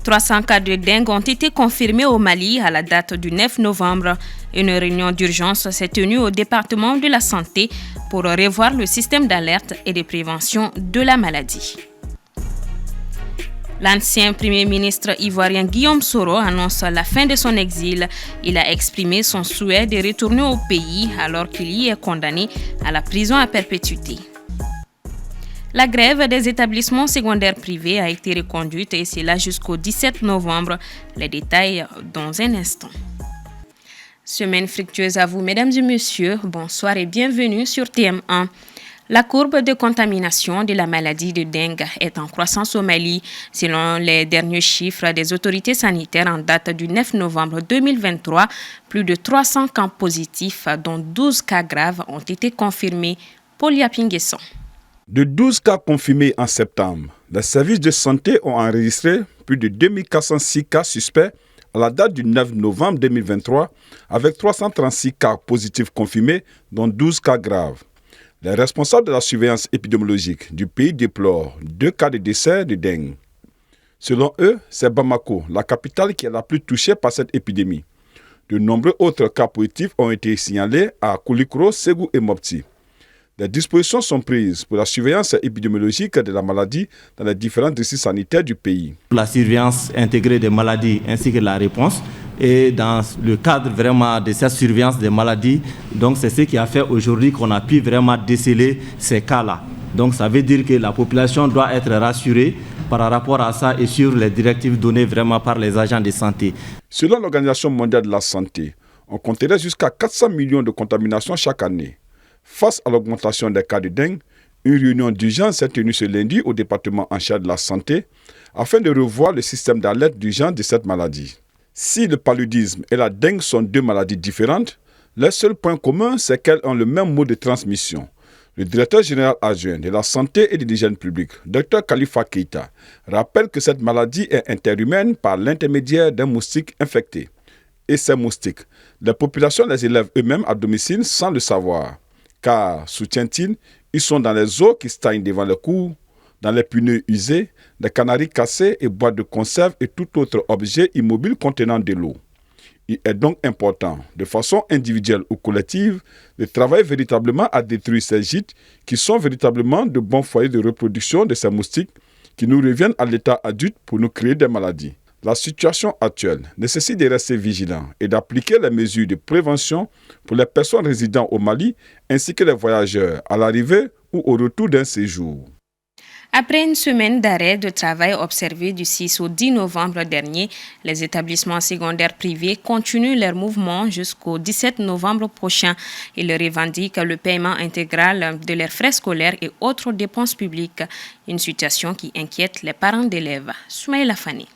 300 cas de dengue ont été confirmés au Mali à la date du 9 novembre. Une réunion d'urgence s'est tenue au département de la santé pour revoir le système d'alerte et de prévention de la maladie. L'ancien Premier ministre ivoirien Guillaume Soro annonce la fin de son exil. Il a exprimé son souhait de retourner au pays alors qu'il y est condamné à la prison à perpétuité. La grève des établissements secondaires privés a été reconduite et c'est là jusqu'au 17 novembre. Les détails dans un instant. Semaine fructueuse à vous, mesdames et messieurs. Bonsoir et bienvenue sur TM1. La courbe de contamination de la maladie de dengue est en croissance au Mali. Selon les derniers chiffres des autorités sanitaires en date du 9 novembre 2023, plus de 300 cas positifs, dont 12 cas graves, ont été confirmés. Paul Yapinguesson. De 12 cas confirmés en septembre, les services de santé ont enregistré plus de 2406 cas suspects à la date du 9 novembre 2023, avec 336 cas positifs confirmés, dont 12 cas graves. Les responsables de la surveillance épidémiologique du pays déplorent 2 cas de décès de dengue. Selon eux, c'est Bamako, la capitale, qui est la plus touchée par cette épidémie. De nombreux autres cas positifs ont été signalés à Koulikoro, Ségou et Mopti. Des dispositions sont prises pour la surveillance épidémiologique de la maladie dans les différents districts sanitaires du pays. La surveillance intégrée des maladies ainsi que la réponse. Et dans le cadre vraiment de cette surveillance des maladies, donc c'est ce qui a fait aujourd'hui qu'on a pu vraiment déceler ces cas-là. Donc ça veut dire que la population doit être rassurée par rapport à ça et sur les directives données vraiment par les agents de santé. Selon l'Organisation mondiale de la santé, on compterait jusqu'à 400 millions de contaminations chaque année. Face à l'augmentation des cas de dengue, une réunion d'urgence s'est tenue ce lundi au département en charge de la santé afin de revoir le système d'alerte d'urgence de cette maladie. Si le paludisme et la dengue sont deux maladies différentes, leur seul point commun, c'est qu'elles ont le même mode de transmission. Le directeur général adjoint de la santé et de l'hygiène publique, Dr Khalifa Keita, rappelle que cette maladie est interhumaine par l'intermédiaire d'un moustique infecté. Et ces moustiques, les populations les élèvent eux-mêmes à domicile sans le savoir. Car, soutient-il, ils sont dans les eaux qui stagnent devant les cours, dans les pneus usés, les canaries cassés et boîtes de conserve et tout autre objet immobile contenant de l'eau. Il est donc important, de façon individuelle ou collective, de travailler véritablement à détruire ces gîtes qui sont véritablement de bons foyers de reproduction de ces moustiques qui nous reviennent à l'état adulte pour nous créer des maladies. La situation actuelle nécessite de rester vigilant et d'appliquer les mesures de prévention pour les personnes résidant au Mali ainsi que les voyageurs à l'arrivée ou au retour d'un séjour. Après une semaine d'arrêt de travail observé du 6 au 10 novembre dernier, les établissements secondaires privés continuent leur mouvement jusqu'au 17 novembre prochain. Ils revendiquent le paiement intégral de leurs frais scolaires et autres dépenses publiques, une situation qui inquiète les parents d'élèves. Soumaïla Fani.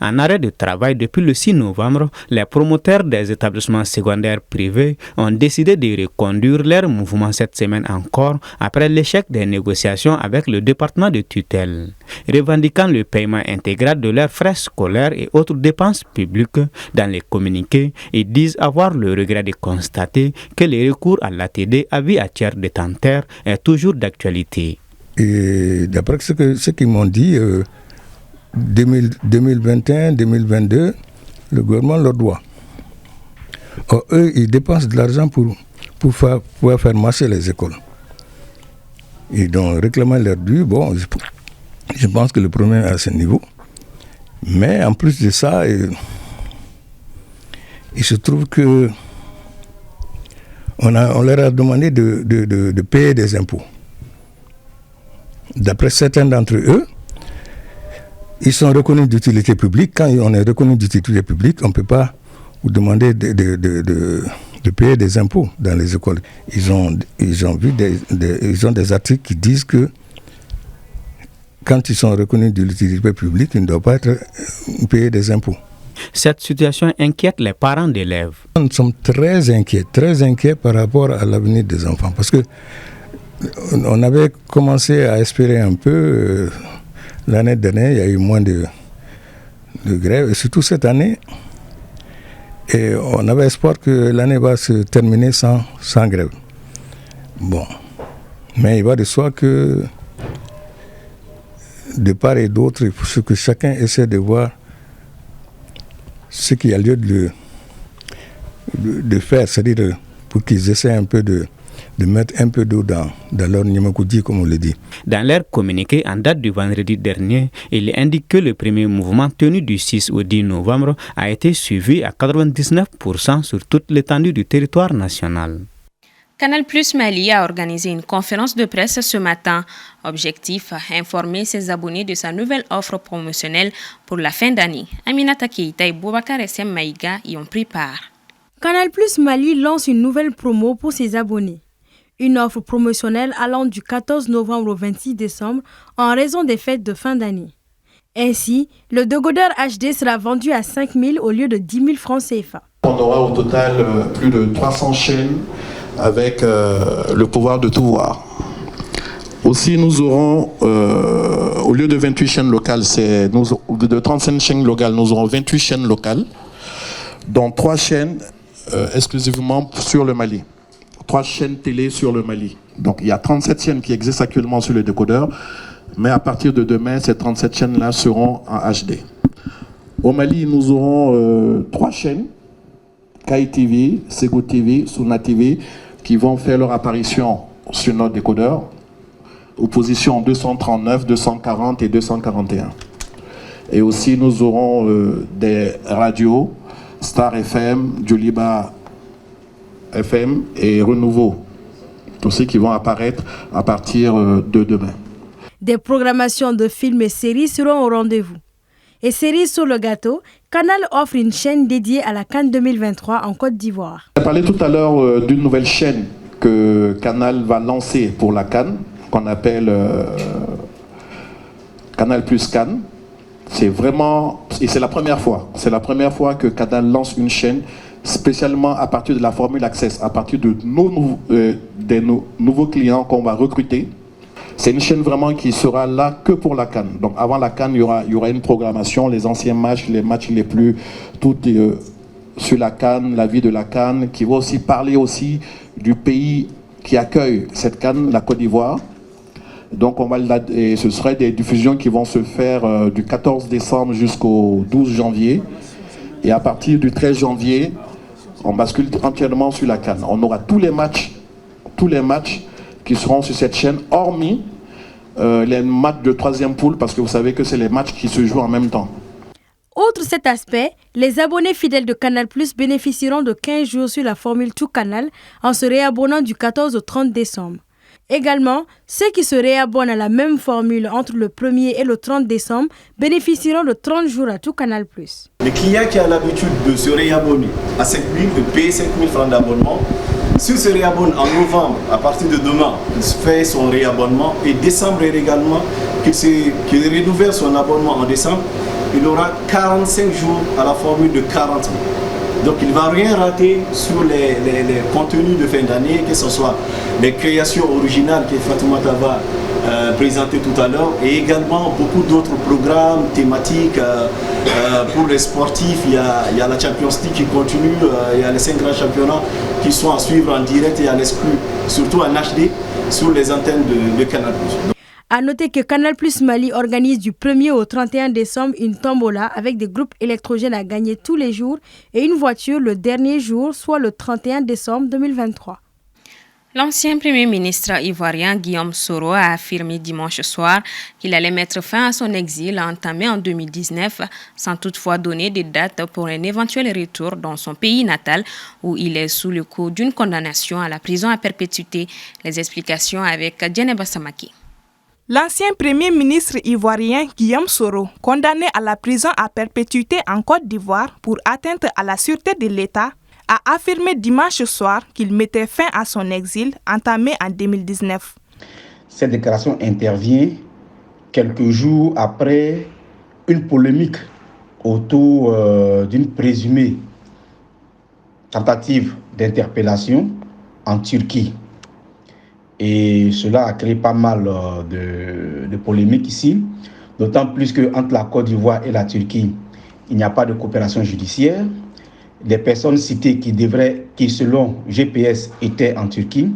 En arrêt de travail depuis le 6 novembre, les promoteurs des établissements secondaires privés ont décidé de reconduire leur mouvement cette semaine encore après l'échec des négociations avec le département de tutelle. Revendiquant le paiement intégral de leurs frais scolaires et autres dépenses publiques dans les communiqués, ils disent avoir le regret de constater que le recours à l'ATD à vie à tiers détenteur est toujours d'actualité. Et d'après ce qu'ils m'ont dit, 2021-2022, le gouvernement leur doit. Or, eux, ils dépensent de l'argent pour pouvoir faire marcher les écoles. Ils ont réclamé leur dû. Bon, je pense que le problème est à ce niveau. Mais en plus de ça, il se trouve que on leur a demandé de payer des impôts. D'après certains d'entre eux, ils sont reconnus d'utilité publique. Quand on est reconnu d'utilité publique, on ne peut pas vous demander de payer des impôts dans les écoles. Ils ont des articles qui disent que quand ils sont reconnus d'utilité publique, ils ne doivent pas être payés des impôts. Cette situation inquiète les parents d'élèves. Nous sommes très inquiets par rapport à l'avenir des enfants. Parce que on avait commencé à espérer un peu. L'année dernière, il y a eu moins de grèves, et surtout cette année. Et on avait espoir que l'année va se terminer sans grève. Bon. Mais il va de soi que, de part et d'autre, il faut que chacun essaie de voir ce qu'il y a lieu de faire, c'est-à-dire pour qu'ils essaient un peu de mettre un peu d'eau dans leur Niamakoudi, comme on le dit. Dans leur communiqué en date du vendredi dernier, il indique que le premier mouvement tenu du 6 au 10 novembre a été suivi à 99% sur toute l'étendue du territoire national. Canal Plus Mali a organisé une conférence de presse ce matin. Objectif, informer ses abonnés de sa nouvelle offre promotionnelle pour la fin d'année. Aminata Keita et Boubacar SM Maïga y ont pris part. Canal Plus Mali lance une nouvelle promo pour ses abonnés. Une offre promotionnelle allant du 14 novembre au 26 décembre en raison des fêtes de fin d'année. Ainsi, le décodeur HD sera vendu à 5 000 au lieu de 10 000 francs CFA. On aura au total plus de 300 chaînes avec le pouvoir de tout voir. Aussi, nous aurons, au lieu de 28 chaînes locales, de 35 chaînes locales, nous aurons 28 chaînes locales, dont 3 chaînes exclusivement sur le Mali. 3 chaînes télé sur le Mali. Donc, il y a 37 chaînes qui existent actuellement sur le décodeur, mais à partir de demain, ces 37 chaînes-là seront en HD. Au Mali, nous aurons 3 chaînes, Kai TV, Sego TV, Suna TV, qui vont faire leur apparition sur notre décodeur, aux positions 239, 240 et 241. Et aussi, nous aurons des radios, Star FM, Djoliba FM et Renouveau, tous ceux qui vont apparaître à partir de demain. Des programmations de films et séries seront au rendez-vous. Et séries sur le gâteau, Canal offre une chaîne dédiée à la CAN 2023 en Côte d'Ivoire. J'ai parlé tout à l'heure d'une nouvelle chaîne que Canal va lancer pour la CAN, qu'on appelle Canal Plus CAN. C'est vraiment, et c'est la première fois que Canal lance une chaîne spécialement à partir de la formule Access, à partir de des nouveaux clients qu'on va recruter. C'est une chaîne vraiment qui sera là que pour la CAN. Donc avant la CAN, il y aura une programmation, les anciens matchs, les matchs les plus... Tout sur la CAN, la vie de la CAN, qui va aussi parler aussi du pays qui accueille cette CAN, la Côte d'Ivoire. Donc et ce seraient des diffusions qui vont se faire du 14 décembre jusqu'au 12 janvier. Et à partir du 13 janvier, on bascule entièrement sur la CAN. On aura tous les matchs qui seront sur cette chaîne, hormis les matchs de troisième poule, parce que vous savez que c'est les matchs qui se jouent en même temps. Outre cet aspect, les abonnés fidèles de Canal+ bénéficieront de 15 jours sur la formule Tout Canal en se réabonnant du 14 au 30 décembre. Également, ceux qui se réabonnent à la même formule entre le 1er et le 30 décembre bénéficieront de 30 jours à Tout Canal+. Le client qui a l'habitude de se réabonner à 5 000, de payer 5 000 francs d'abonnement, s'il se réabonne en novembre, à partir de demain, il fait son réabonnement, et décembre également, qu'il renouvelle son abonnement en décembre, il aura 45 jours à la formule de 40 000. Donc il ne va rien rater sur les contenus de fin d'année, que ce soit les créations originales que Fatoumata va présenter tout à l'heure, et également beaucoup d'autres programmes thématiques pour les sportifs. Il y a la Champions League qui continue, il y a les 5 grands championnats qui sont à suivre en direct et à l'exclu, surtout en HD, sur les antennes de Canal+. A noter que Canal+ Mali organise du 1er au 31 décembre une tombola avec des groupes électrogènes à gagner tous les jours et une voiture le dernier jour, soit le 31 décembre 2023. L'ancien Premier ministre ivoirien Guillaume Soro a affirmé dimanche soir qu'il allait mettre fin à son exil entamé en 2019, sans toutefois donner des dates pour un éventuel retour dans son pays natal où il est sous le coup d'une condamnation à la prison à perpétuité. Les explications avec Djeneba Samaki. L'ancien Premier ministre ivoirien Guillaume Soro, condamné à la prison à perpétuité en Côte d'Ivoire pour atteinte à la sûreté de l'État, a affirmé dimanche soir qu'il mettait fin à son exil entamé en 2019. Cette déclaration intervient quelques jours après une polémique autour d'une présumée tentative d'interpellation en Turquie. Et cela a créé pas mal de polémiques ici, d'autant plus qu'entre la Côte d'Ivoire et la Turquie, il n'y a pas de coopération judiciaire. Les personnes citées qui selon GPS étaient en Turquie,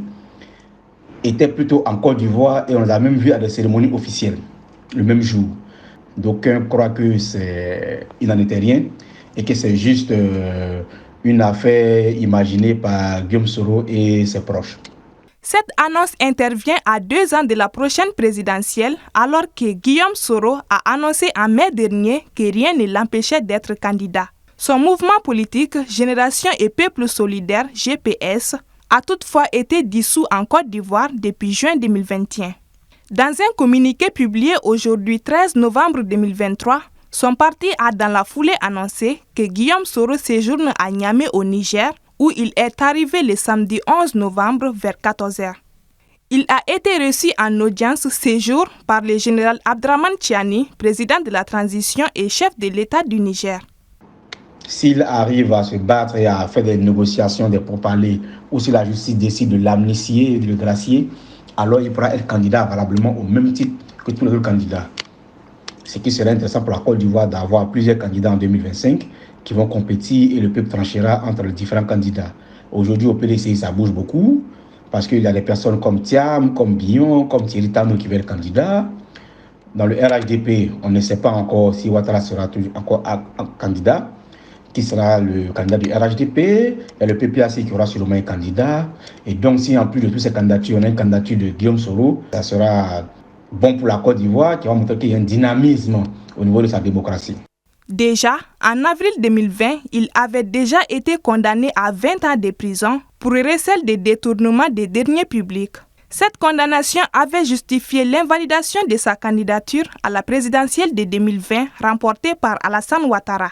étaient plutôt en Côte d'Ivoire et on les a même vus à des cérémonies officielles le même jour. D'aucuns croient qu'il n'en était rien et que c'est juste une affaire imaginée par Guillaume Soro et ses proches. Cette annonce intervient à 2 ans de la prochaine présidentielle, alors que Guillaume Soro a annoncé en mai dernier que rien ne l'empêchait d'être candidat. Son mouvement politique Génération et Peuple Solidaire, GPS, a toutefois été dissous en Côte d'Ivoire depuis juin 2021. Dans un communiqué publié aujourd'hui 13 novembre 2023, son parti a dans la foulée annoncé que Guillaume Soro séjourne à Niamey au Niger, où il est arrivé le samedi 11 novembre vers 14h. Il a été reçu en audience ce jour par le général Abdraman Tchiani, président de la transition et chef de l'État du Niger. S'il arrive à se battre et à faire des négociations, des pourparlers, ou si la justice décide de l'amnistier et de le gracier, alors il pourra être candidat valablement au même titre que tous les autres candidats. Ce qui serait intéressant pour la Côte d'Ivoire d'avoir plusieurs candidats en 2025 qui vont compétir et le peuple tranchera entre les différents candidats. Aujourd'hui, au PDC, ça bouge beaucoup parce qu'il y a des personnes comme Thiam, comme Guillon, comme Thierry Tano qui veulent être candidat. Dans le RHDP, on ne sait pas encore si Ouattara sera toujours encore candidat. Qui sera le candidat du RHDP, et le PPAC qui aura sûrement un candidat. Et donc, si en plus de toutes ces candidatures, on a une candidature de Guillaume Soro, ça sera bon pour la Côte d'Ivoire, qui va montrer qu'il y a un dynamisme au niveau de sa démocratie. Déjà, en avril 2020, il avait déjà été condamné à 20 ans de prison pour recel de détournement des deniers publics. Cette condamnation avait justifié l'invalidation de sa candidature à la présidentielle de 2020 remportée par Alassane Ouattara.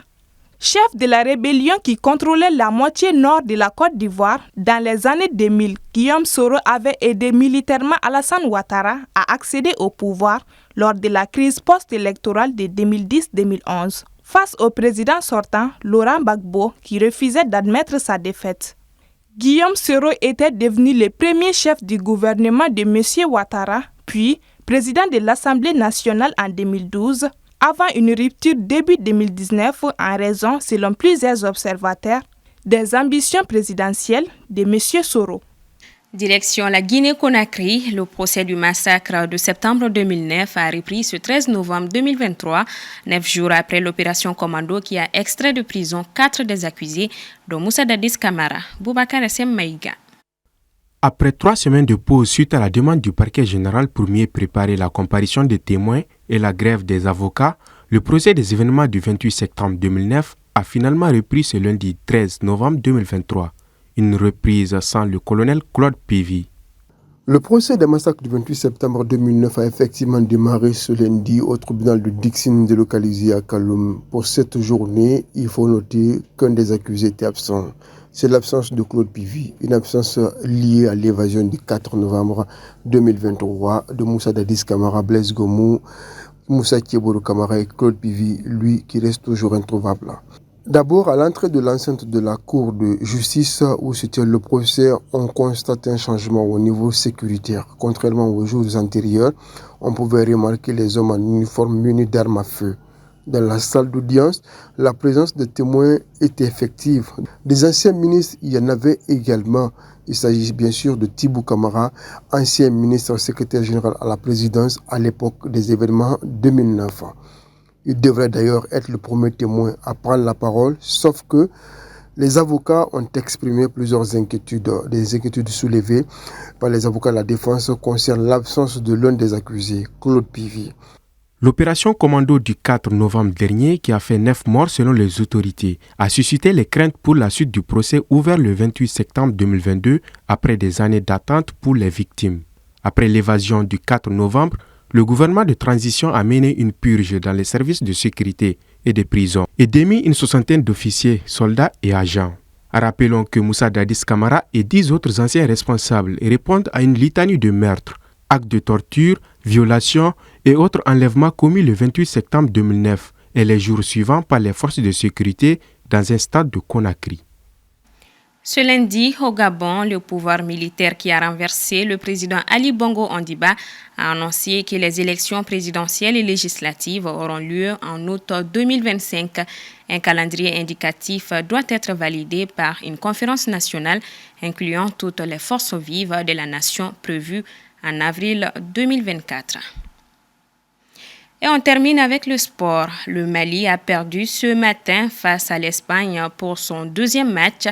Chef de la rébellion qui contrôlait la moitié nord de la Côte d'Ivoire, dans les années 2000, Guillaume Soro avait aidé militairement Alassane Ouattara à accéder au pouvoir lors de la crise post-électorale de 2010-2011, face au président sortant, Laurent Gbagbo, qui refusait d'admettre sa défaite. Guillaume Soro était devenu le premier chef du gouvernement de M. Ouattara, puis président de l'Assemblée nationale en 2012, avant une rupture début 2019 en raison, selon plusieurs observateurs, des ambitions présidentielles de M. Soro. Direction la Guinée-Conakry, le procès du massacre de septembre 2009 a repris ce 13 novembre 2023, 9 jours après l'opération Commando qui a extrait de prison 4 des accusés, dont Moussa Dadis Camara, Boubacar Essem Maïga. Après 3 semaines de pause suite à la demande du parquet général pour mieux préparer la comparution des témoins et la grève des avocats, le procès des événements du 28 septembre 2009 a finalement repris ce lundi 13 novembre 2023. Une reprise sans le colonel Claude Pévy. Le procès des massacres du 28 septembre 2009 a effectivement démarré ce lundi au tribunal de Dixine délocalisé à Kaloum. Pour cette journée, il faut noter qu'un des accusés était absent. C'est l'absence de Claude Pévy, une absence liée à l'évasion du 4 novembre 2023 de Moussa Dadis Camara, Blaise Gomou, Moussa Kiebodo Camara et Claude Pévy, lui qui reste toujours introuvable. D'abord, à l'entrée de l'enceinte de la cour de justice où se tient le procès, on constate un changement au niveau sécuritaire. Contrairement aux jours antérieurs, on pouvait remarquer les hommes en uniforme munis d'armes à feu. Dans la salle d'audience, la présence de témoins était effective. Des anciens ministres, il y en avait également. Il s'agit bien sûr de Thibou Camara, ancien ministre secrétaire général à la présidence à l'époque des événements 2009. Il devrait d'ailleurs être le premier témoin à prendre la parole, sauf que les avocats ont exprimé plusieurs inquiétudes. Des inquiétudes soulevées par les avocats de la défense concernent l'absence de l'un des accusés, Claude Pévy. L'opération Commando du 4 novembre dernier, qui a fait 9 morts selon les autorités, a suscité les craintes pour la suite du procès ouvert le 28 septembre 2022 après des années d'attente pour les victimes. Après l'évasion du 4 novembre, le gouvernement de transition a mené une purge dans les services de sécurité et des prisons et démis une 60aine d'officiers, soldats et agents. Rappelons que Moussa Dadis Camara et 10 autres anciens responsables répondent à une litanie de meurtres, actes de torture, violations et autres enlèvements commis le 28 septembre 2009 et les jours suivants par les forces de sécurité dans un stade de Conakry. Ce lundi, au Gabon, le pouvoir militaire qui a renversé le président Ali Bongo Ondimba a annoncé que les élections présidentielles et législatives auront lieu en août 2025. Un calendrier indicatif doit être validé par une conférence nationale incluant toutes les forces vives de la nation prévue en avril 2024. Et on termine avec le sport. Le Mali a perdu ce matin face à l'Espagne pour son deuxième match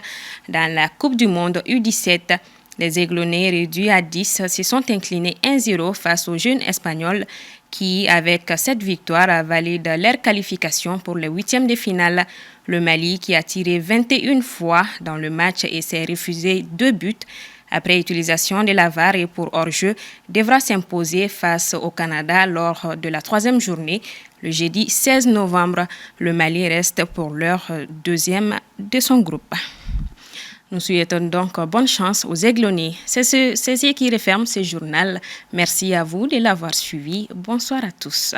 dans la Coupe du Monde U17. Les Aiglonnais réduits à 10 se sont inclinés 1-0 face aux jeunes Espagnols qui, avec cette victoire, valident leur qualification pour les huitièmes de finale. Le Mali, qui a tiré 21 fois dans le match et s'est refusé 2 buts, après utilisation de la VAR et pour hors-jeu, devra s'imposer face au Canada lors de la 3e journée. Le jeudi 16 novembre, le Mali reste pour l'heure deuxième de son groupe. Nous souhaitons donc bonne chance aux Aiglonnais. C'est ce qui referme ce journal. Merci à vous de l'avoir suivi. Bonsoir à tous.